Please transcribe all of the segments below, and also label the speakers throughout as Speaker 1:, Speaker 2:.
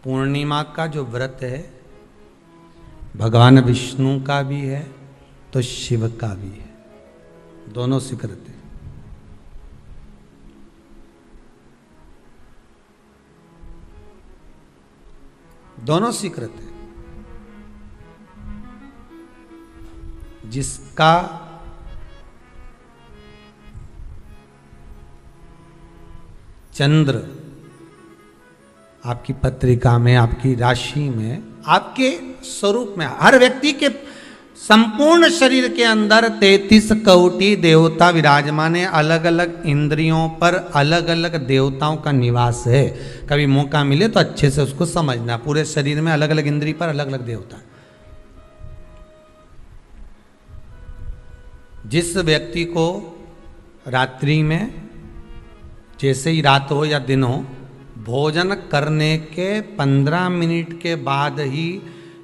Speaker 1: पूर्णिमा का जो व्रत है भगवान विष्णु का भी है तो शिव का भी है, दोनों स्वीकृत है। दोनों स्वीकृत है। जिसका चंद्र आपकी पत्रिका में, आपकी राशि में, आपके स्वरूप में, हर व्यक्ति के संपूर्ण शरीर के अंदर 33 कोटि देवता विराजमान है। अलग अलग इंद्रियों पर अलग अलग देवताओं का निवास है। कभी मौका मिले तो अच्छे से उसको समझना। पूरे शरीर में अलग अलग इंद्रिय पर अलग अलग देवता। जिस व्यक्ति को रात्रि में, जैसे ही रात हो या दिन हो, भोजन करने के 15 मिनट के बाद ही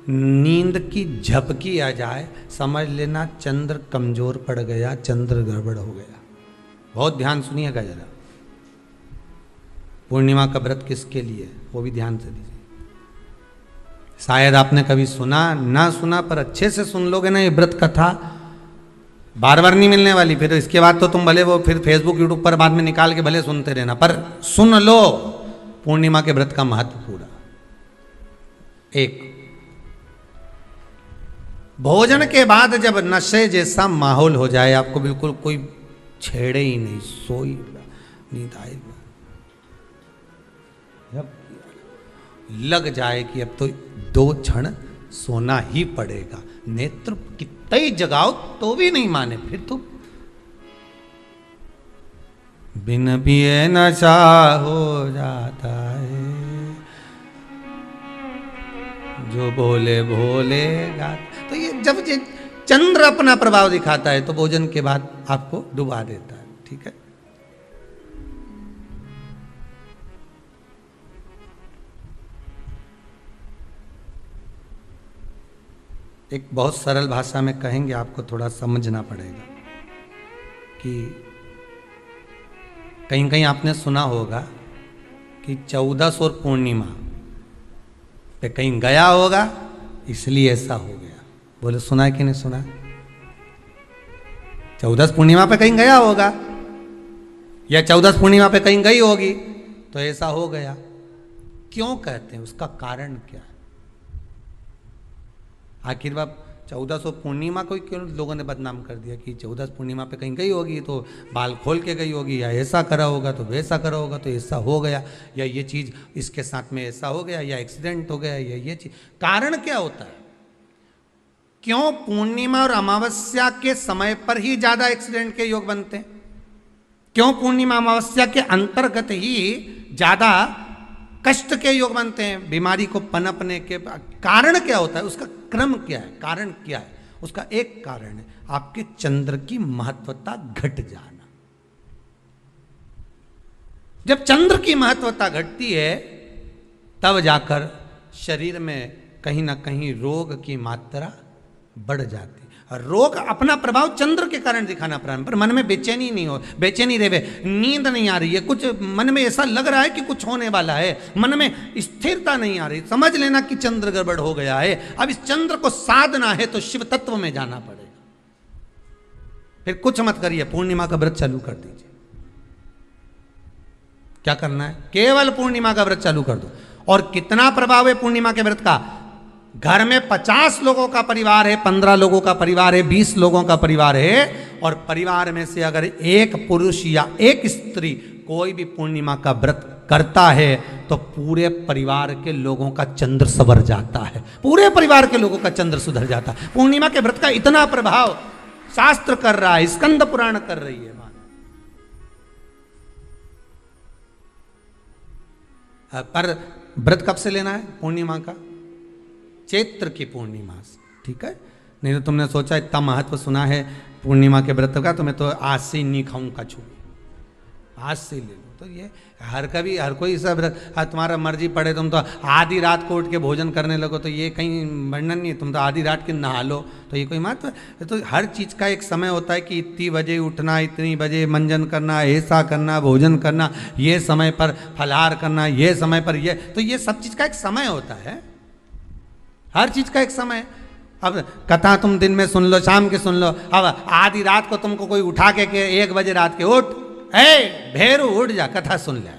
Speaker 1: नींद की झपकी आ जाए, समझ लेना चंद्र कमजोर पड़ गया, चंद्र गड़बड़ हो गया। बहुत ध्यान सुनिएगा जरा। पूर्णिमा का व्रत किसके लिए, वो भी ध्यान से दीजिए। शायद आपने कभी सुना ना सुना, पर अच्छे से सुन लोगे ना ये व्रत कथा, बार बार नहीं मिलने वाली। फिर इसके बाद तो तुम भले वो फिर फेसबुक यूट्यूब पर बाद में निकाल के भले सुनते रहना, पर सुन लो पूर्णिमा के व्रत का महत्व पूरा। एक, भोजन के बाद जब नशे जैसा माहौल हो जाए, आपको बिल्कुल कोई छेड़े ही नहीं, सोई नींद आएगा, जब लग जाए कि अब तो 2 क्षण सोना ही पड़ेगा, नेत्र कितना ही जगाओ तो भी नहीं माने, फिर तो बिन पिए नशा हो जाता है, जो बोले भोले गाता। तो ये जब ये चंद्र अपना प्रभाव दिखाता है तो भोजन के बाद आपको डुबा देता है। ठीक है, एक बहुत सरल भाषा में कहेंगे, आपको थोड़ा समझना पड़ेगा कि कहीं कहीं आपने सुना होगा कि 14 और पूर्णिमा पे कहीं गया होगा इसलिए ऐसा हो गया। बोले सुना है कि नहीं सुना? 14 पूर्णिमा पे कहीं गया होगा या 14 पूर्णिमा पे कहीं गई होगी तो ऐसा हो गया। क्यों कहते हैं, उसका कारण क्या है? आखिर बात 1400 पूर्णिमा को क्यों लोगों ने बदनाम कर दिया कि 14 पूर्णिमा पे कहीं गई होगी तो बाल खोल के गई होगी, या ऐसा करा होगा तो वैसा करा होगा तो ऐसा हो गया, या ये चीज़ इसके साथ में ऐसा हो गया, या एक्सीडेंट हो गया, या ये चीज़। कारण क्या होता है? क्यों पूर्णिमा और अमावस्या के समय पर ही ज़्यादा एक्सीडेंट के योग बनते हैं? क्यों पूर्णिमा अमावस्या के अंतर्गत ही ज़्यादा कष्ट के योग बनते हैं, बीमारी को पनपने के? कारण क्या होता है? उसका क्रम क्या है? कारण क्या है? उसका एक कारण है आपके चंद्र की महत्वता घट जाना। जब चंद्र की महत्वता घटती है तब जाकर शरीर में कहीं ना कहीं रोग की मात्रा बढ़ जाती है। रोग अपना प्रभाव चंद्र के कारण दिखाना प्रारंभ, पर मन में बेचैनी नहीं हो, बेचैनी रहे, नींद नहीं आ रही है, कुछ मन में ऐसा लग रहा है कि कुछ होने वाला है, मन में स्थिरता नहीं आ रही, समझ लेना कि चंद्र गड़बड़ हो गया है। अब इस चंद्र को साधना है तो शिव तत्व में जाना पड़ेगा। फिर कुछ मत करिए, पूर्णिमा का व्रत चालू कर दीजिए। क्या करना है? केवल पूर्णिमा का व्रत चालू कर दो। और कितना प्रभाव है पूर्णिमा के व्रत का? घर में 50 लोगों का परिवार है, 15 लोगों का परिवार है, 20 लोगों का परिवार है, और परिवार में से अगर एक पुरुष या एक स्त्री कोई भी पूर्णिमा का व्रत करता है तो पूरे परिवार के लोगों का चंद्र संवर जाता है, पूरे परिवार के लोगों का चंद्र सुधर जाता है। पूर्णिमा के व्रत का इतना प्रभाव शास्त्र कर रहा है, स्कंद पुराण कर रही है। पर व्रत कब से लेना है पूर्णिमा का? चैत्र की पूर्णिमा से। ठीक है, नहीं तो तुमने सोचा इतना महत्व सुना है पूर्णिमा के व्रत का तो मैं तो आज से नहीं खाऊं कछु, आज से ले लो। तो ये हर कोई सब तुम्हारा मर्जी पड़े, तुम तो आधी रात को उठ के भोजन करने लगो, तो ये कहीं वर्णन नहीं है। तुम तो आधी रात के नहा लो, तो ये कोई महत्व है? तो हर चीज़ का एक समय होता है कि इतनी बजे उठना, इतनी बजे मंजन करना, ऐसा करना, भोजन करना, ये समय पर फलाहार करना, ये समय पर ये, तो ये सब चीज़ का एक समय होता है, हर चीज़ का एक समय। अब कथा तुम दिन में सुन लो, शाम के सुन लो, अब आधी रात को तुमको कोई उठा के 1 बजे रात के उठ, भेरू उठ जा, कथा सुन ले,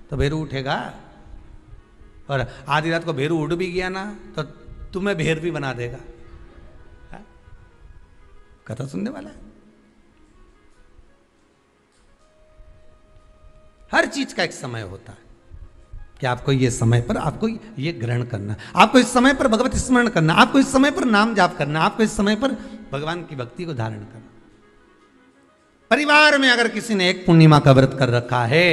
Speaker 1: तो भेरू उठेगा? और आधी रात को भेरू उठ भी गया ना तो तुम्हें भेर भी बना देगा। हा? कथा सुनने वाला है। हर चीज का एक समय होता है कि आपको ये समय पर आपको ये ग्रहण करना, आपको इस समय पर भगवत स्मरण करना, आपको इस समय पर नाम जाप करना, आपको इस समय पर भगवान की भक्ति को धारण करना। परिवार में अगर किसी ने एक पूर्णिमा का व्रत कर रखा है,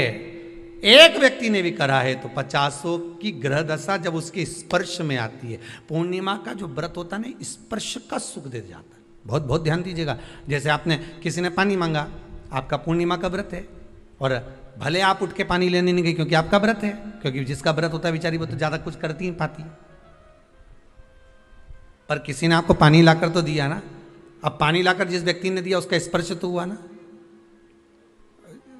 Speaker 1: एक व्यक्ति ने भी करा है, तो 50 की ग्रह दशा जब उसके स्पर्श में आती है, पूर्णिमा का जो व्रत होता है ना, स्पर्श का सुख दे जाता है। बहुत बहुत ध्यान दीजिएगा। जैसे आपने किसी ने पानी मांगा, आपका पूर्णिमा का व्रत है, और भले आप उठ के पानी लेने नहीं गए क्योंकि आपका व्रत है, क्योंकि जिसका व्रत होता है बेचारी वो तो ज्यादा कुछ करती नहीं पाती, पर किसी ने आपको पानी लाकर तो दिया ना। अब पानी लाकर जिस व्यक्ति ने दिया उसका स्पर्श तो हुआ ना।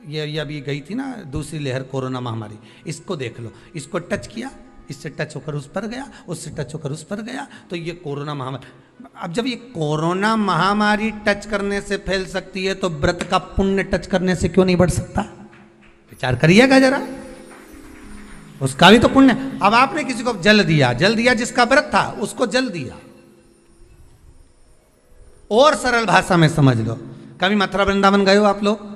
Speaker 1: ये अभी गई थी ना दूसरी लहर कोरोना महामारी, इसको देख लो, इसको टच किया, इससे टच होकर उस पर गया, उससे टच होकर उस पर गया, तो ये कोरोना महामारी। अब जब ये कोरोना महामारी टच करने से फैल सकती है, तो व्रत का पुण्य टच करने से क्यों नहीं बढ़ सकता? विचार करिएगा जरा, उसका भी तो पुण्य। अब आपने किसी को जल दिया, जिसका व्रत था उसको जल दिया। और सरल भाषा में समझ लो, कभी मथुरा वृंदावन गए हो आप लोग?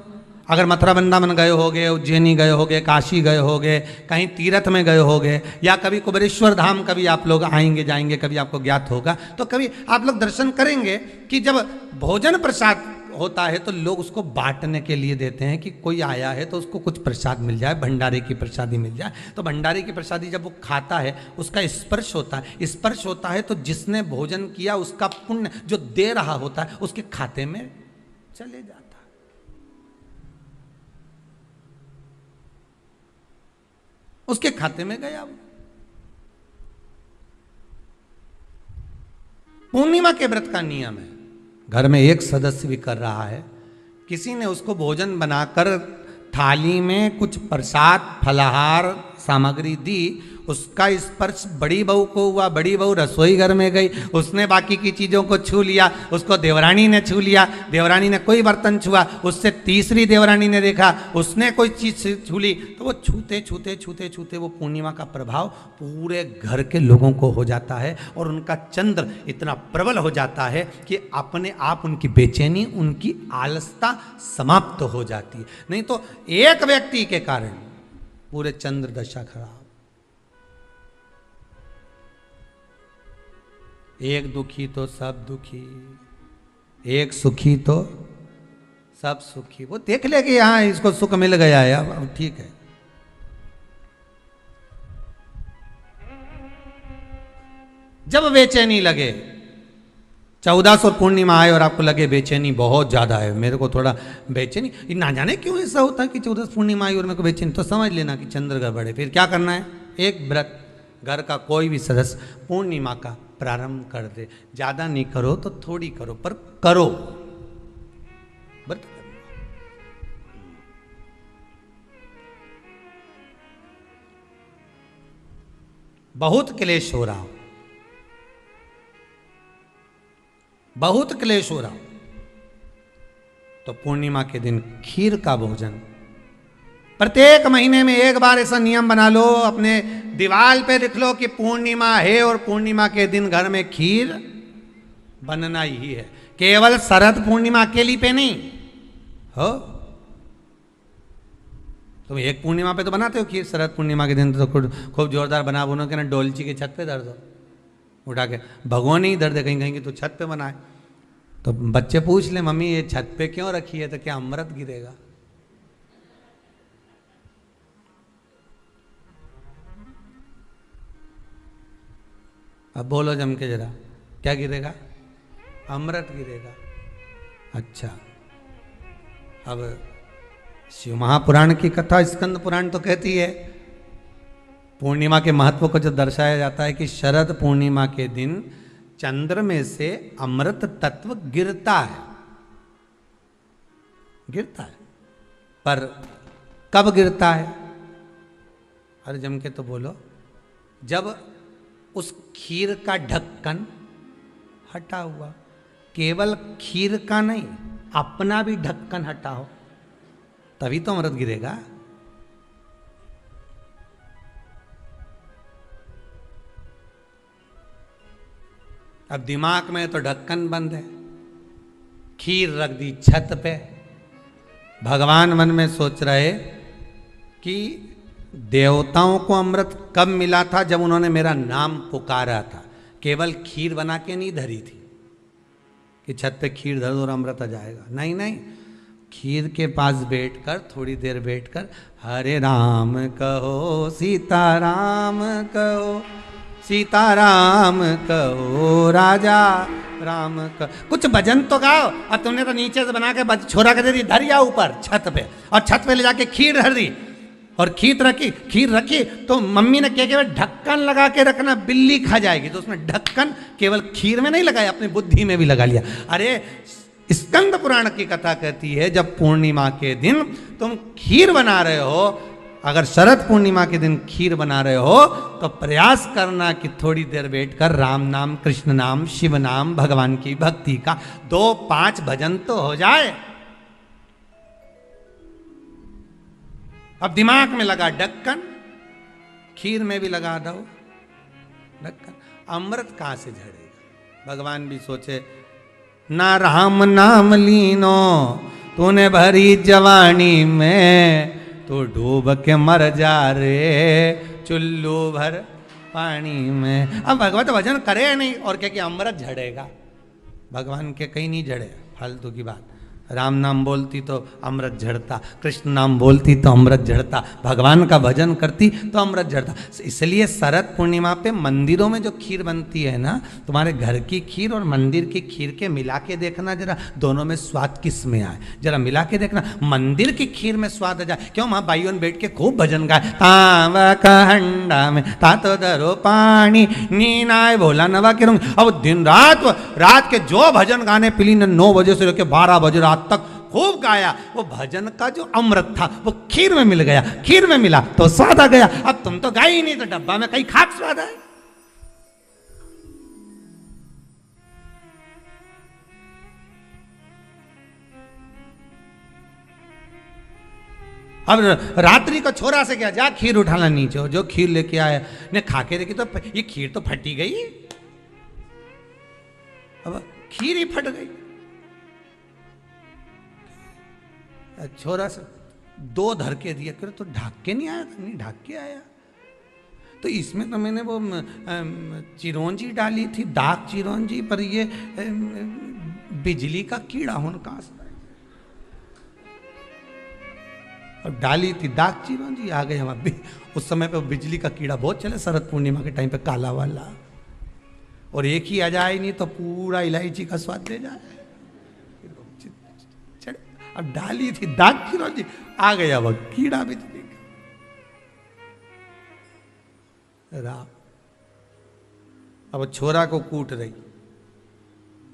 Speaker 1: अगर मथुरा वृंदावन गए होगे, उज्जैनी गए होगे, काशी गए होगे, कहीं तीर्थ में गए होगे, या कभी कुबेरेश्वर धाम कभी आप लोग आएंगे जाएंगे, कभी आपको ज्ञात होगा, तो कभी आप लोग दर्शन करेंगे कि जब भोजन प्रसाद होता है तो लोग उसको बांटने के लिए देते हैं कि कोई आया है तो उसको कुछ प्रसाद मिल जाए, भंडारे की प्रसादी मिल जाए। तो भंडारे की प्रसादी जब वो खाता है, उसका स्पर्श होता है, स्पर्श होता है तो जिसने भोजन किया उसका पुण्य जो दे रहा होता है उसके खाते में चले जाता है। उसके खाते में गया वो। पूर्णिमा के व्रत का नियम है, घर में एक सदस्य भी कर रहा है, किसी ने उसको भोजन बनाकर थाली में कुछ प्रसाद फलाहार सामग्री दी, उसका स्पर्श बड़ी बहू को हुआ, बड़ी बहू रसोई घर में गई, उसने बाकी की चीज़ों को छू लिया, उसको देवरानी ने छू लिया, देवरानी ने कोई बर्तन छुआ, उससे तीसरी देवरानी ने देखा, उसने कोई चीज़ छू ली, तो वो छूते छूते छूते छूते वो पूर्णिमा का प्रभाव पूरे घर के लोगों को हो जाता है, और उनका चंद्र इतना प्रबल हो जाता है कि अपने आप उनकी बेचैनी, उनकी आलसता समाप्त हो जाती है। नहीं तो एक व्यक्ति के कारण पूरे चंद्र दशा खराब। एक दुखी तो सब दुखी, एक सुखी तो सब सुखी। वो देख ले कि हाँ इसको सुख मिल गया है, अब ठीक है। जब बेचैनी लगे, 1400 पूर्णिमा आए और आपको लगे बेचैनी बहुत ज्यादा है, मेरे को थोड़ा बेचैनी, ना जाने क्यों ऐसा होता है कि 1400 पूर्णिमा आई और मेरे को बेचैनी, तो समझ लेना कि चंद्र गड़बड़ है। फिर क्या करना है? एक व्रत घर का कोई भी सदस्य पूर्णिमा का प्रारंभ कर दे। ज्यादा नहीं करो तो थोड़ी करो, पर करो, व्रत करो। बहुत क्लेश हो रहा हो, बहुत क्लेश हो रहा हो, तो पूर्णिमा के दिन खीर का भोजन प्रत्येक महीने में एक बार ऐसा नियम बना लो, अपने दीवार पे लिख लो कि पूर्णिमा है और पूर्णिमा के दिन घर में खीर बनना ही है। केवल शरद पूर्णिमा अकेली पे नहीं हो, तुम एक पूर्णिमा पे तो बनाते हो खीर, शरद पूर्णिमा के दिन तो खूब जोरदार बना बुनो के ना डोलची के छत पे धर दो, उठा के भगवान ही धर दे, कहीं कहीं तो छत पे बनाए। तो बच्चे पूछ ले मम्मी ये छत पे क्यों रखी है, तो क्या अमृत गिरेगा? अब बोलो जम के जरा, क्या गिरेगा? अमृत गिरेगा। अच्छा, अब शिव महापुराण की कथा स्कंद पुराण तो कहती है, पूर्णिमा के महत्व को जो दर्शाया जाता है कि शरद पूर्णिमा के दिन चंद्र में से अमृत तत्व गिरता है, गिरता है। पर कब गिरता है? अरे जम के तो बोलो, जब उस खीर का ढक्कन हटा हुआ, केवल खीर का नहीं अपना भी ढक्कन हटाओ, तभी तो अमृत गिरेगा। अब दिमाग में तो ढक्कन बंद है, खीर रख दी छत पे। भगवान मन में सोच रहे कि देवताओं को अमृत कब मिला था? जब उन्होंने मेरा नाम पुकारा था। केवल खीर बना के नहीं धरी थी कि छत पे खीर धर दो और अमृत आ जाएगा। नहीं नहीं, खीर के पास बैठकर थोड़ी देर बैठकर हरे राम कहो सीताराम कहो, सीताराम कहो राजा राम कहो, कुछ भजन तो गाओ। और तुमने तो नीचे से बना के छोरा कर दे दी, धर या ऊपर छत पे, और छत पे ले जाके खीर धर दी और खीर रखी तो मम्मी ने क्या केवल ढक्कन लगा के रखना, बिल्ली खा जाएगी। तो उसमें ढक्कन केवल खीर में नहीं लगाया, अपनी बुद्धि में भी लगा लिया। अरे स्कंद पुराण की कथा कहती है जब पूर्णिमा के दिन तुम खीर बना रहे हो, अगर शरद पूर्णिमा के दिन खीर बना रहे हो तो प्रयास करना कि थोड़ी देर बैठकर राम नाम, कृष्ण नाम, शिव नाम, भगवान की भक्ति का 2-5 भजन तो हो जाए। अब दिमाग में लगा ढक्कन, खीर में भी लगा दो ढक्कन, अमृत कहां से झड़ेगा? भगवान भी सोचे, ना राम नाम लीनो तूने भरी जवानी में, तो डूब के मर जा रे चुल्लू भर पानी में। अब भगवत भजन करे नहीं और क्या कि अमृत झड़ेगा? भगवान के कहीं नहीं झड़े, फालतू की बात। राम नाम बोलती तो अमृत झड़ता, कृष्ण नाम बोलती तो अमृत झड़ता, भगवान का भजन करती तो अमृत झड़ता। इसलिए शरद पूर्णिमा पे मंदिरों में जो खीर बनती है ना, तुम्हारे घर की खीर और मंदिर की खीर के मिला के देखना जरा, दोनों में स्वाद किस में आए, जरा मिला के देखना। मंदिर की खीर में स्वाद आ जाए, क्यों? वहां भाइयों बैठ के खूब भजन गाए, तांबा का हंडा में तातो धरो पानी नीनाए भोला नवा के रंग। अब दिन रात के जो भजन गाने पिली ने 9 बजे से लेकर 12 बजे रात तक खूब गाया, वो भजन का जो अमृत था वो खीर में मिल गया, खीर में मिला तो स्वाद आ गया। अब तुम तो गाई ही नहीं, तो डब्बा में कहीं खाक स्वाद है। अब रात्रि को छोरा से क्या, जा खीर उठाना नीचे, जो खीर लेके आया ने खा के देखी तो ये खीर तो फटी गई। अब खीर ही फट गई। छोरा से 2 धर के दिया, कर तो ढाक के नहीं आया था? नहीं ढाक के आया। तो इसमें तो मैंने वो चिरौंजी डाली थी, दाग चिरौंजी, पर ये बिजली का कीड़ा होने और डाली थी दाग चिरौंजी, आ गए हम। अभी उस समय पे बिजली का कीड़ा बहुत चले, शरद पूर्णिमा के टाइम पे काला वाला, और एक ही आ जाए नहीं तो पूरा इलायची का स्वाद दे जाए। अब डाली थी दाग चिरौंजी, आ गया वह कीड़ा बिजली का। अब छोरा को कूट रही,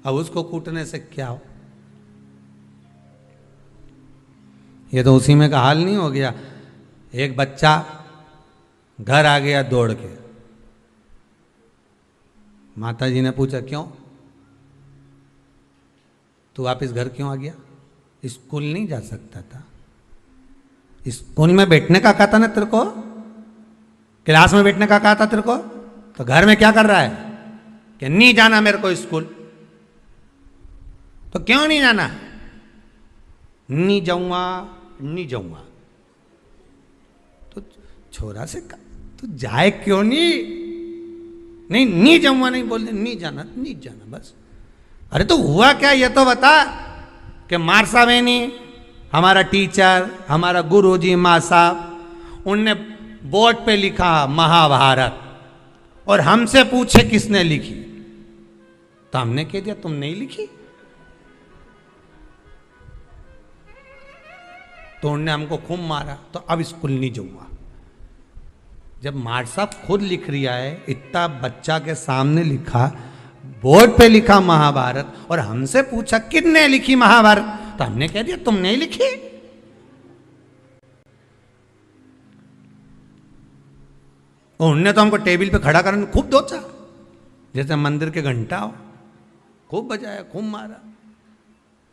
Speaker 1: अब उसको कूटने से क्या हो? ये तो उसी में का हाल नहीं हो गया। एक बच्चा घर आ गया दौड़ के, माता जी ने पूछा क्यों तू वापिस घर क्यों आ गया? स्कूल नहीं जा सकता था? स्कूल में बैठने का कहा था ना तेरे को, क्लास में बैठने का कहा था तेरे को, तो घर में क्या कर रहा है कि नहीं जाना मेरे को स्कूल? तो क्यों नहीं जाना? नहीं जाऊंगा, नहीं जाऊंगा। तो छोरा से तू जाए क्यों नहीं? नहीं जाऊंगा, नहीं बोल, नहीं जाना, नहीं जाना बस। अरे तो हुआ क्या ये तो बता। कि मारसा बेनी हमारा टीचर, हमारा गुरुजी, माँ साहब, उनने बोर्ड पे लिखा महाभारत, और हमसे पूछे किसने लिखी, तो हमने कह दिया तुम नहीं लिखी। तो उनने हमको खूब मारा, तो अब स्कूल नहीं जाऊंगा। जब मार साहब खुद लिख रिया है, इतना बच्चा के सामने लिखा, बोर्ड पे लिखा महाभारत, और हमसे पूछा किसने लिखी महाभारत, तो हमने कह दिया तुमने ही लिखी। और उनने तो हमको टेबल पे खड़ा करने खूब दोचा, जैसे मंदिर के घंटा हो, खूब बजाया, खूब मारा।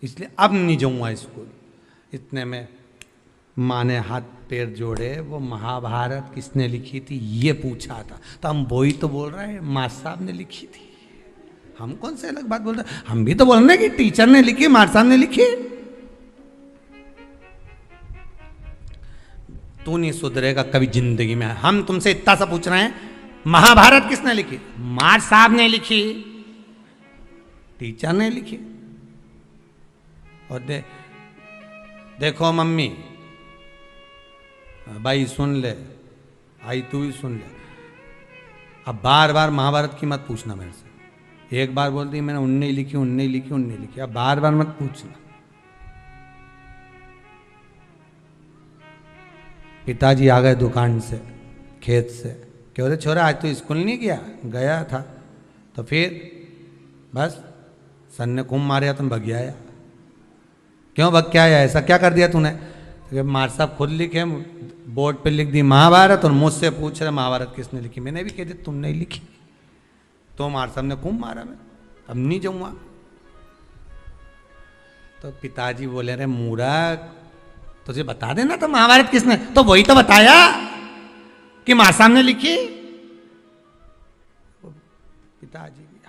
Speaker 1: इसलिए अब नहीं जाऊंगा स्कूल। इतने में माँ ने हाथ पैर जोड़े, वो महाभारत किसने लिखी थी ये पूछा था, तो हम वही तो बोल रहे हैं माँ साहब ने लिखी थी। हम कौन से अलग बात बोल रहे हैं, हम भी तो बोल रहे हैं कि टीचर ने लिखी, माँ साहब ने लिखी। तू नहीं सुधरेगा कभी जिंदगी में। हम तुमसे इतना सा पूछ रहे हैं, महाभारत किसने लिखी? मार साहब ने लिखी, टीचर ने लिखी। और देखो मम्मी, भाई सुन ले, आई तू भी सुन ले, अब बार बार महाभारत की मत पूछना मेरे से। एक बार बोल दी मैंने उनने ही लिखी, उनने ही लिखी, उनने लिखी, अब बार बार मत पूछना। पिताजी आ गए दुकान से, खेत से, क्यों रे छोरा आज तू स्कूल नहीं गया? गया था। तो फिर बस सन ने खूब मारे, तुम भग आया। क्यों भग के आया? ऐसा क्या कर दिया तूने? तो मार साहब खुद लिखे, बोर्ड पे लिख दी महाभारत, और मुझसे पूछ रहे महाभारत किसने लिखी। मैंने भी कह दिया तुमने ही लिखी। तो मार साहब ने खूब मारा, मैं अब नहीं जाऊंगा। तो पिताजी बोले रे मूर्ख, तुझे बता देना तो महाभारत किसने, तो वही तो बताया कि मां साहब ने लिखी। पिताजी भी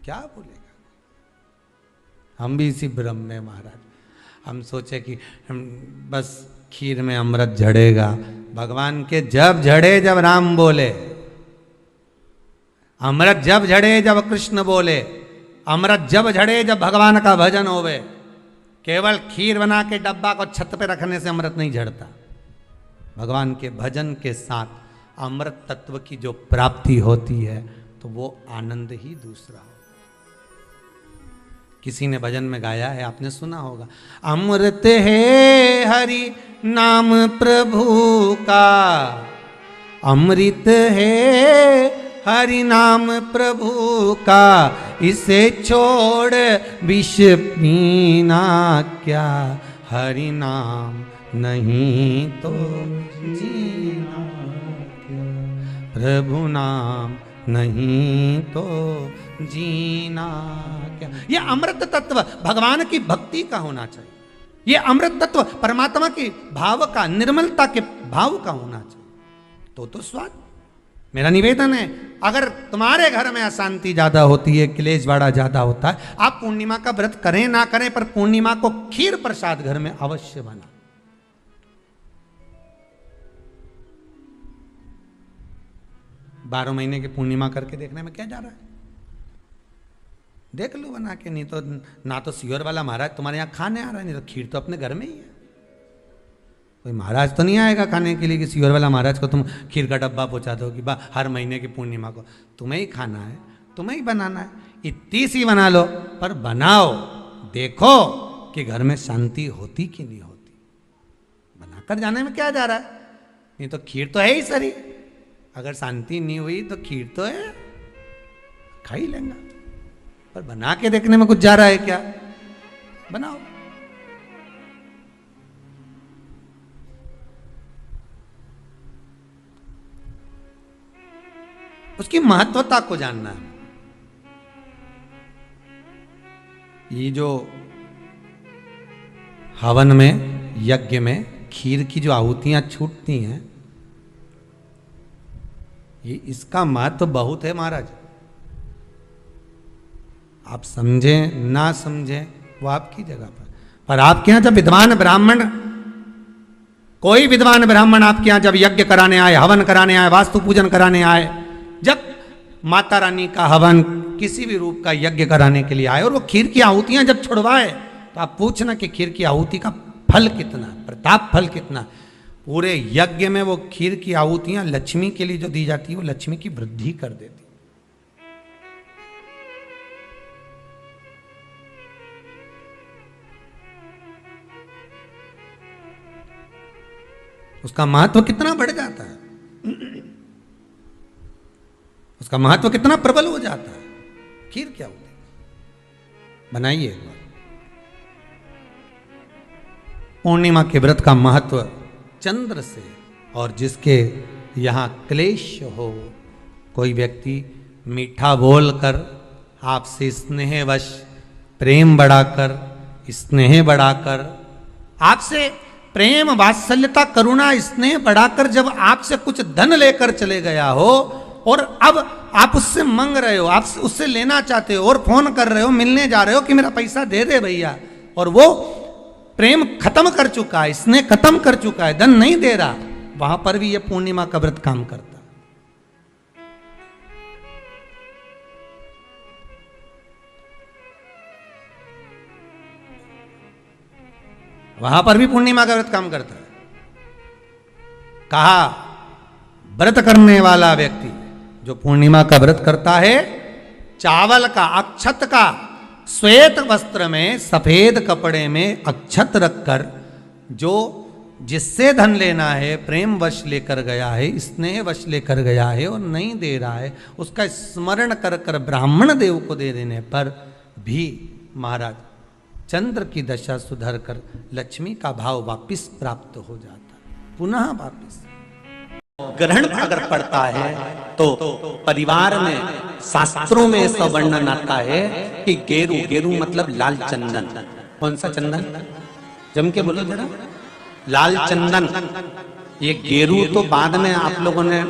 Speaker 1: क्या बोलेगा। हम भी इसी भ्रम में महाराज, हम सोचे कि हम बस खीर में अमृत झड़ेगा। भगवान के जब झड़े जब राम बोले, अमृत जब झड़े जब कृष्ण बोले, अमृत जब झड़े जब भगवान का भजन होवे। केवल खीर बना के डब्बा को छत पे रखने से अमृत नहीं झड़ता। भगवान के भजन के साथ अमृत तत्व की जो प्राप्ति होती है तो वो आनंद ही दूसरा हो। किसी ने भजन में गाया है, आपने सुना होगा, अमृत है हरि नाम प्रभु का, अमृत है हरि नाम प्रभु का, इसे छोड़ विष पीना क्या, हरि नाम नहीं तो जीना क्या, प्रभु नाम नहीं तो जीना क्या। ये अमृत तत्व भगवान की भक्ति का होना चाहिए। ये अमृत तत्व परमात्मा के भाव का, निर्मलता के भाव का होना चाहिए। तो स्वाद। मेरा निवेदन है, अगर तुम्हारे घर में अशांति ज्यादा होती है, क्लेश बड़ा ज्यादा होता है, आप पूर्णिमा का व्रत करें ना करें, पर पूर्णिमा को खीर प्रसाद घर में अवश्य बना। 12 महीने की पूर्णिमा करके देखने में क्या जा रहा है? देख लो बना के। नहीं तो ना तो सियोर वाला महाराज तुम्हारे यहाँ खाने आ रहा है, नहीं तो खीर तो अपने घर में ही है। कोई महाराज तो नहीं आएगा खाने के लिए कि सियोर वाला महाराज को तुम खीर का डब्बा पहुंचा दो कि हर महीने की पूर्णिमा को तुम्हें ही खाना है, तुम्हें ही बनाना है। इतनी सी बना लो, पर बनाओ, देखो कि घर में शांति होती कि नहीं होती। बनाकर जाने में क्या जा रहा है? नहीं तो खीर तो है ही सरी, अगर शांति नहीं हुई तो खीर तो है, खा ही लेंगे। पर बना के देखने में कुछ जा रहा है क्या? बनाओ। उसकी महत्वता को जानना है। ये जो हवन में, यज्ञ में खीर की जो आहुतियां छूटती हैं, ये इसका महत्व बहुत है महाराज। आप समझें ना समझें वो आपकी जगह पर आपके यहां जब विद्वान ब्राह्मण, कोई विद्वान ब्राह्मण आपके यहां जब यज्ञ कराने आए, हवन कराने आए, वास्तु पूजन कराने आए, जब माता रानी का हवन, किसी भी रूप का यज्ञ कराने के लिए आए और वो खीर की आहुतियां जब छुड़वाए, तो आप पूछना कि खीर की आहुति का फल कितना, प्रताप फल कितना। पूरे यज्ञ में वो खीर की आहुतियां लक्ष्मी के लिए जो दी जाती है, वो लक्ष्मी की वृद्धि कर देती। उसका महत्व कितना बढ़ जाता है, उसका महत्व कितना प्रबल हो जाता है। खीर क्या होती है, बनाइए एक बार। पूर्णिमा के व्रत का महत्व चंद्र से, और जिसके यहाँ क्लेश हो, कोई व्यक्ति मीठा बोलकर आपसे स्नेहवश प्रेम बढ़ाकर, स्नेह बढ़ाकर, आपसे प्रेम वात्सल्यता करुणा स्नेह बढ़ाकर जब आपसे कुछ धन लेकर चले गया हो, और अब आप उससे मांग रहे हो, आप उससे लेना चाहते हो और फोन कर रहे हो, मिलने जा रहे हो कि मेरा पैसा दे दे भैया, और वो प्रेम खत्म कर चुका है, स्नेह खत्म कर चुका है, धन नहीं दे रहा, वहां पर भी ये पूर्णिमा का व्रत काम करता। वहां पर भी पूर्णिमा का व्रत काम करता है। कहा व्रत करने वाला व्यक्ति जो पूर्णिमा का व्रत करता है, चावल का, अक्षत का, श्वेत वस्त्र में, सफेद कपड़े में अक्षत रखकर, जो जिससे धन लेना है, प्रेम वश लेकर गया है, स्नेह वश लेकर गया है और नहीं दे रहा है, उसका स्मरण कर कर ब्राह्मण देव को दे देने पर भी महाराज चंद्र की दशा सुधर कर लक्ष्मी का भाव वापिस प्राप्त हो जाता है, पुनः वापिस।
Speaker 2: ग्रहण अगर पड़ता है तो परिवार में, शास्त्रों में ऐसा वर्णन आता है कि गेरू, गेरू मतलब लाल चंदन। कौन सा चंदन, जम के बोलो जरा, लाल चंदन। ये गेरू तो बाद में आप लोगों ने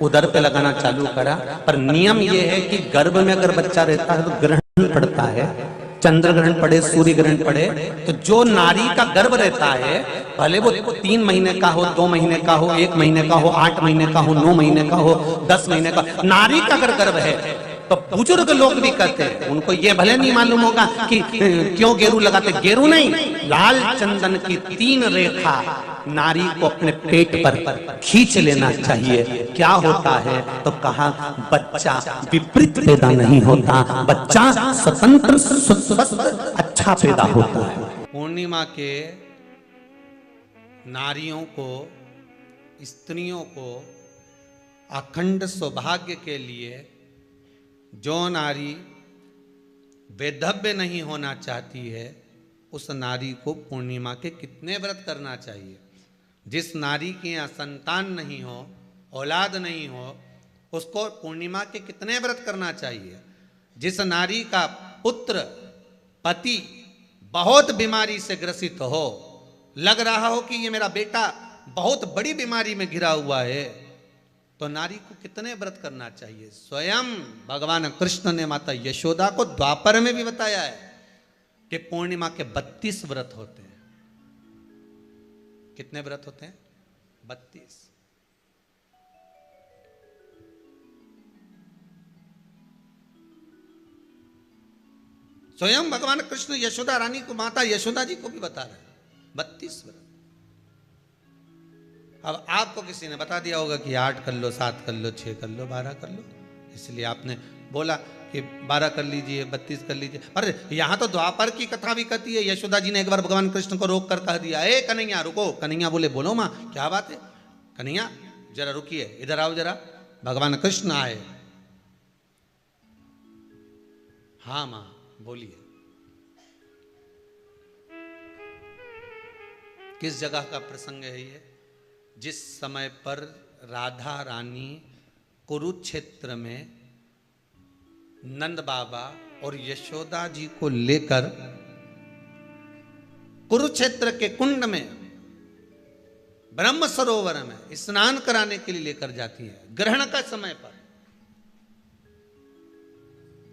Speaker 2: उधर पे लगाना चालू करा, पर नियम ये है कि गर्भ में अगर बच्चा रहता है तो ग्रहण पड़ता है, चंद्र ग्रहण पड़े, सूर्य ग्रहण पड़े, तो जो नारी का गर्भ रहता है, भले वो 3 महीने का हो, 2 महीने का हो, 1 महीने का हो, 8 महीने का हो, 9 महीने का हो, 10 महीने का, नारी का अगर गर्भ है तो बुजुर्ग लोग भी कहते हैं, उनको ये भले नहीं मालूम होगा कि क्यों गेरू लगाते, गेरू नहीं, लाल चंदन की 3 रेखा नारी को अपने पेट पर खींच लेना चाहिए। क्या होता है तो कहा, बच्चा विपरीत पैदा नहीं होता, बच्चा स्वतंत्र स्वस्थ अच्छा पैदा होता है।
Speaker 1: पूर्णिमा के नारियों को, स्त्रियों को अखंड सौभाग्य के लिए, जो नारी वैधव्य नहीं होना चाहती है, उस नारी को पूर्णिमा के कितने व्रत करना चाहिए। जिस नारी के यहाँ संतान नहीं हो, औलाद नहीं हो, उसको पूर्णिमा के कितने व्रत करना चाहिए। जिस नारी का पुत्र, पति बहुत बीमारी से ग्रसित हो, लग रहा हो कि ये मेरा बेटा बहुत बड़ी बीमारी में घिरा हुआ है, तो नारी को कितने व्रत करना चाहिए। स्वयं भगवान कृष्ण ने माता यशोदा को द्वापर में भी बताया है कि पूर्णिमा के 32 व्रत होते हैं। कितने व्रत होते हैं? 32। स्वयं भगवान कृष्ण यशोदा रानी को, माता यशोदा जी को भी बता रहे हैं 32 व्रत। अब आपको किसी ने बता दिया होगा कि 8 कर लो, 7 कर लो, 6 कर लो, 12 कर लो, इसलिए आपने बोला कि 12 कर लीजिए, 32 कर लीजिए। अरे यहां तो द्वापर की कथा भी कहती है। यशोदा जी ने एक बार भगवान कृष्ण को रोक कर कह दिया, ए कन्हैया रुको। कन्हैया बोले, बोलो माँ क्या बात है। कन्हैया जरा रुकिए, इधर आओ जरा। भगवान कृष्ण आए। हाँ माँ बोलिए। किस जगह का प्रसंग है ये? जिस समय पर राधा रानी कुरुक्षेत्र में नंद बाबा और यशोदा जी को लेकर कुरुक्षेत्र के कुंड में, ब्रह्म सरोवर में स्नान कराने के लिए लेकर जाती है, ग्रहण का समय पर।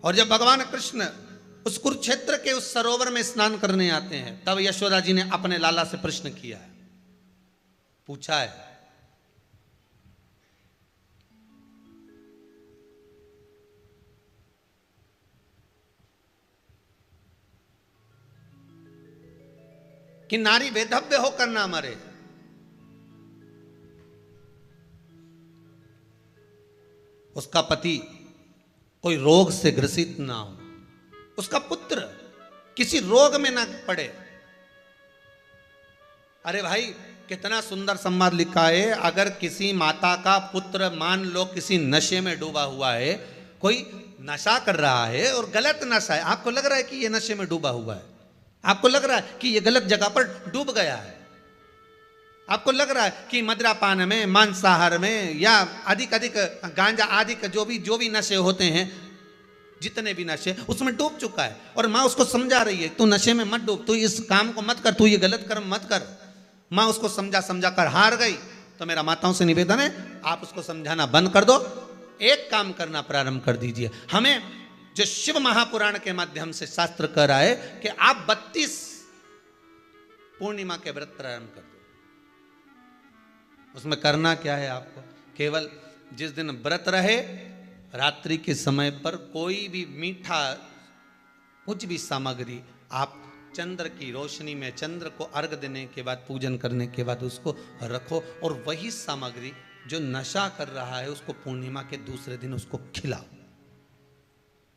Speaker 1: और जब भगवान कृष्ण उस कुरुक्षेत्र के उस सरोवर में स्नान करने आते हैं, तब यशोदा जी ने अपने लाला से प्रश्न किया है, पूछा है कि नारी वैधव्य होकर ना मरे। उसका पति कोई रोग से ग्रसित ना हो, उसका पुत्र किसी रोग में ना पड़े। अरे भाई
Speaker 2: कितना सुंदर संवाद लिखा है। अगर किसी माता का पुत्र मान लो किसी नशे में डूबा हुआ है, कोई नशा कर रहा है और गलत नशा है, आपको लग रहा है कि ये नशे में डूबा हुआ है, आपको लग रहा है कि ये गलत जगह पर डूब गया है, आपको लग रहा है कि मदिरापान में, मांसाहार में या अधिक गांजा आदि का जो भी नशे होते हैं, जितने भी नशे, उसमें डूब चुका है। और माँ उसको समझा रही है, तू नशे में मत डूब, तू इस काम को मत कर, तू ये गलत कर्म मत कर। माँ उसको समझा कर हार गई। तो मेरा माताओं से निवेदन है, आप उसको समझाना बंद कर दो, एक काम करना प्रारंभ कर दीजिए। हमें जो शिव महापुराण के माध्यम से शास्त्र कह रहा है कि आप 32 पूर्णिमा के व्रत प्रारंभ कर दो। उसमें करना क्या है आपको? केवल जिस दिन व्रत रहे, रात्रि के समय पर कोई भी मीठा कुछ भी सामग्री आप चंद्र की रोशनी में, चंद्र को अर्घ देने के बाद, पूजन करने के बाद उसको रखो, और वही सामग्री जो नशा कर रहा है उसको पूर्णिमा के दूसरे दिन उसको खिलाओ।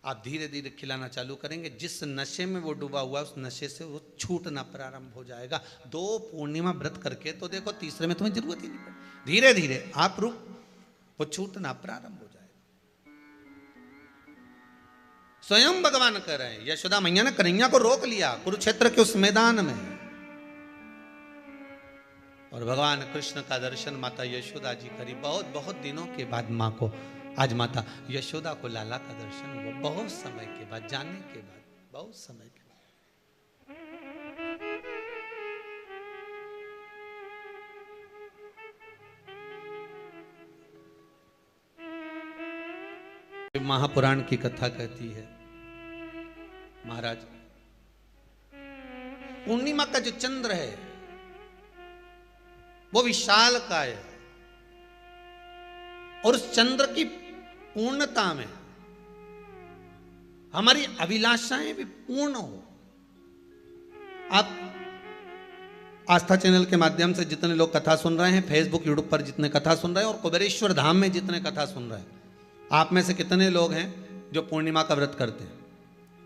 Speaker 2: आप धीरे धीरे खिलाना चालू करेंगे, जिस नशे में वो डूबा हुआ उस नशे से वो छूटना प्रारंभ हो जाएगा। 2 पूर्णिमा व्रत करके तो देखो, तीसरे में तुम्हें जरूरत ही नहीं पड़े। धीरे धीरे आप वो छूटना प्रारंभ हो जाएगा। स्वयं भगवान कह रहे हैं, यशोदा मैया ने कन्हैया को रोक लिया कुरुक्षेत्र के उस मैदान में, और भगवान कृष्ण का दर्शन माता यशोदा जी करी। बहुत दिनों के बाद माँ को, आज माता यशोदा को लाला का दर्शन हुआ, बहुत समय के बाद, जाने के बाद, बहुत समय के बाद। महापुराण की कथा कहती है, महाराज पूर्णिमा का जो चंद्र है वो विशाल का है, और उस चंद्र की पूर्णता में हमारी अभिलाषाएं भी पूर्ण हो। आप आस्था चैनल के माध्यम से जितने लोग कथा सुन रहे हैं, फेसबुक यूट्यूब पर जितने कथा सुन रहे हैं, और कुबेरेश्वर धाम में जितने कथा सुन रहे हैं, आप में से कितने लोग हैं जो पूर्णिमा का व्रत करते हैं?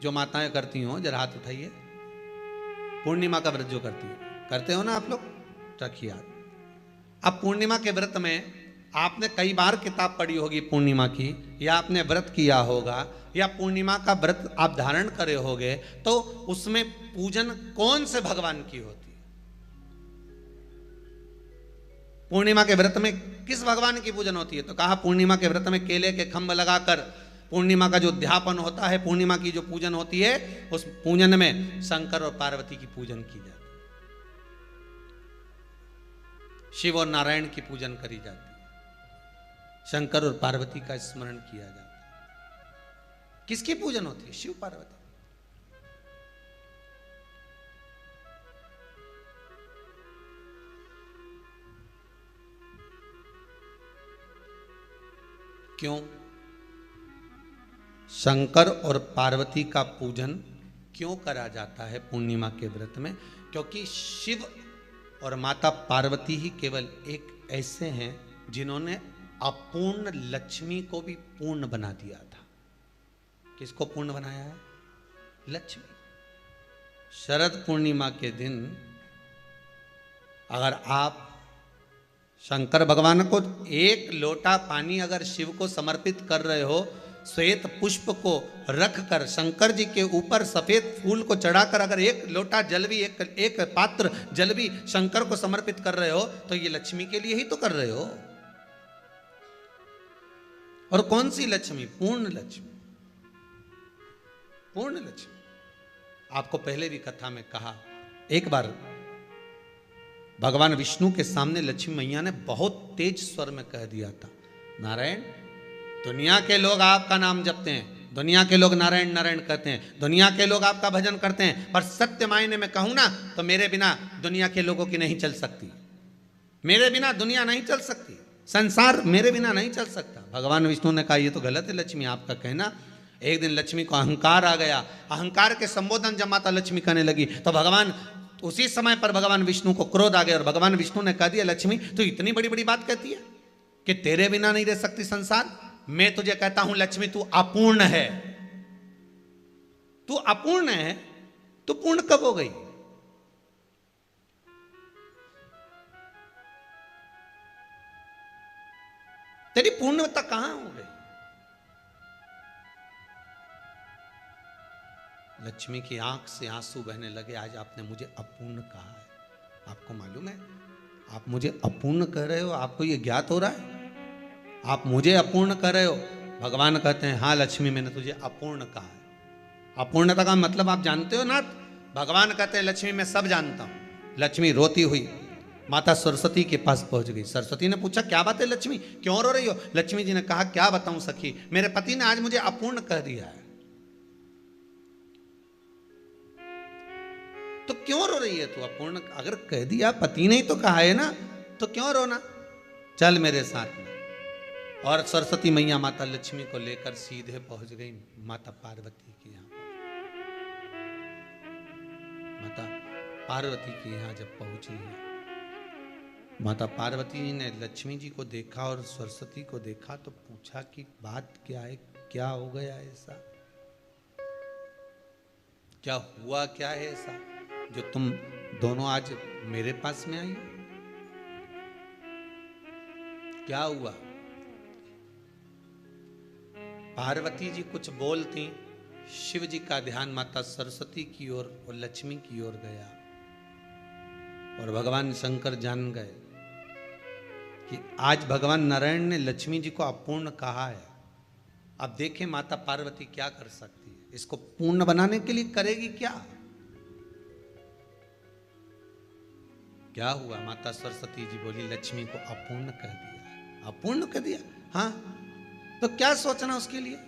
Speaker 2: जो माताएं करती हो जरा हाथ उठाइए। पूर्णिमा का व्रत जो करती है, करते हो ना आप लोग? रखिए हाथ। अब पूर्णिमा के व्रत में आपने कई बार किताब पढ़ी होगी पूर्णिमा की, या आपने व्रत किया होगा, या पूर्णिमा का व्रत आप धारण करे होगे, तो उसमें पूजन कौन से भगवान की होती है? पूर्णिमा के व्रत में किस भगवान की पूजन होती है? तो कहा पूर्णिमा के व्रत में केले के खंभ लगाकर पूर्णिमा का जो अध्यापन होता है, पूर्णिमा की जो पूजन होती है, उस पूजन में शंकर और पार्वती की पूजन की जाती है, शिव और नारायण की पूजन करी जाती है, शंकर और पार्वती का स्मरण किया जाता है। किसकी पूजन होती है? शिव पार्वती। क्यों शंकर और पार्वती का पूजन क्यों करा जाता है पूर्णिमा के व्रत में? क्योंकि शिव और माता पार्वती ही केवल एक ऐसे हैं जिन्होंने अपूर्ण लक्ष्मी को भी पूर्ण बना दिया था। किसको पूर्ण बनाया है? लक्ष्मी। शरद पूर्णिमा के दिन अगर आप शंकर भगवान को एक लोटा पानी अगर शिव को समर्पित कर रहे हो, श्वेत पुष्प को रखकर शंकर जी के ऊपर सफेद फूल को चढ़ाकर अगर एक लोटा जल भी, एक पात्र जल भी शंकर को समर्पित कर रहे हो, तो ये लक्ष्मी के लिए ही तो कर रहे हो। और कौन सी लक्ष्मी? पूर्ण लक्ष्मी। पूर्ण लक्ष्मी। आपको पहले भी कथा में कहा, एक बार भगवान विष्णु के सामने लक्ष्मी मैया ने बहुत तेज स्वर में कह दिया था, नारायण, दुनिया के लोग आपका नाम जपते हैं, दुनिया के लोग नारायण नारायण कहते हैं, दुनिया के लोग आपका भजन करते हैं, पर सत्य मायने में कहूं ना तो मेरे बिना दुनिया के लोगों की नहीं चल सकती, मेरे बिना दुनिया नहीं चल सकती, संसार मेरे बिना नहीं चल सकता। भगवान विष्णु ने कहा ये तो गलत है लक्ष्मी आपका कहना। एक दिन लक्ष्मी को अहंकार आ गया, अहंकार के संबोधन जब माता लक्ष्मी करने लगी तो भगवान, उसी समय पर भगवान विष्णु को क्रोध आ गया और भगवान विष्णु ने कह दिया, लक्ष्मी तू इतनी बड़ी बड़ी बात कहती है कि तेरे बिना नहीं रह सकती संसार। मैं तुझे कहता हूं लक्ष्मी तू अपूर्ण है, तू अपूर्ण है, तू पूर्ण कब हो गई?
Speaker 1: तेरी पूर्णता कहां हो गई? लक्ष्मी की आंख से आंसू बहने लगे। आज आपने मुझे अपूर्ण कहा है, आपको मालूम है आप मुझे अपूर्ण कह रहे हो? आपको ये ज्ञात हो रहा है आप मुझे अपूर्ण कर रहे हो? भगवान कहते हैं हाँ लक्ष्मी, मैंने तुझे अपूर्ण कहा है। अपूर्णता का मतलब आप जानते हो ना? भगवान कहते हैं लक्ष्मी मैं सब जानता हूं। लक्ष्मी रोती हुई माता सरस्वती के पास पहुंच गई। सरस्वती ने पूछा क्या बात है लक्ष्मी, क्यों रो रही हो? लक्ष्मी जी ने कहा क्या बताऊं सखी, मेरे पति ने आज मुझे अपूर्ण कह दिया है। तो क्यों रो रही है तू? अपूर्ण अगर कह दिया, पति ने ही तो कहा है ना, तो क्यों रोना? चल मेरे साथ में। और सरस्वती मैया माता लक्ष्मी को लेकर सीधे पहुंच गई माता पार्वती के यहाँ। माता पार्वती के यहाँ जब पहुंची है, माता पार्वती जी ने लक्ष्मी जी को देखा और सरस्वती को देखा तो पूछा कि बात क्या है, क्या हो गया ऐसा, क्या हुआ, क्या है ऐसा जो तुम दोनों आज मेरे पास में आई? क्या हुआ? पार्वती जी कुछ बोलती, शिव जी का ध्यान माता सरस्वती की ओर और लक्ष्मी की ओर गया और भगवान शंकर जान गए कि आज भगवान नारायण ने लक्ष्मी जी को अपूर्ण कहा है। अब देखें माता पार्वती क्या कर सकती है, इसको पूर्ण बनाने के लिए करेगी क्या? क्या हुआ? माता सरस्वती जी बोली लक्ष्मी को अपूर्ण कह दिया। अपूर्ण कह दिया? हाँ, तो क्या सोचना उसके लिए,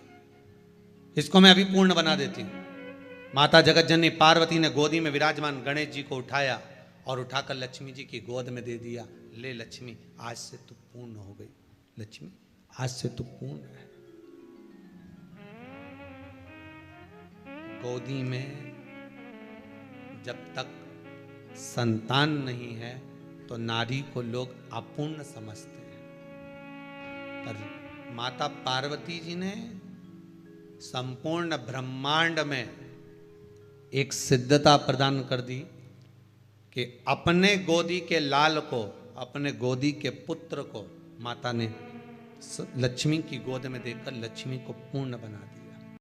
Speaker 1: इसको मैं अभी पूर्ण बना देती हूं। माता जगतजननी पार्वती ने गोदी में विराजमान गणेश जी को उठाया और उठाकर लक्ष्मी जी की गोद में दे दिया। ले लक्ष्मी, आज से तू पूर्ण हो गई। लक्ष्मी आज से तू पूर्ण है। गोदी में जब तक संतान नहीं है तो नारी को लोग अपूर्ण समझते हैं, पर माता पार्वती जी ने संपूर्ण ब्रह्मांड में एक सिद्धता प्रदान कर दी कि अपने गोदी के लाल को, अपने गोदी के पुत्र को माता ने लक्ष्मी की गोद में देकर लक्ष्मी को पूर्ण बना दिया।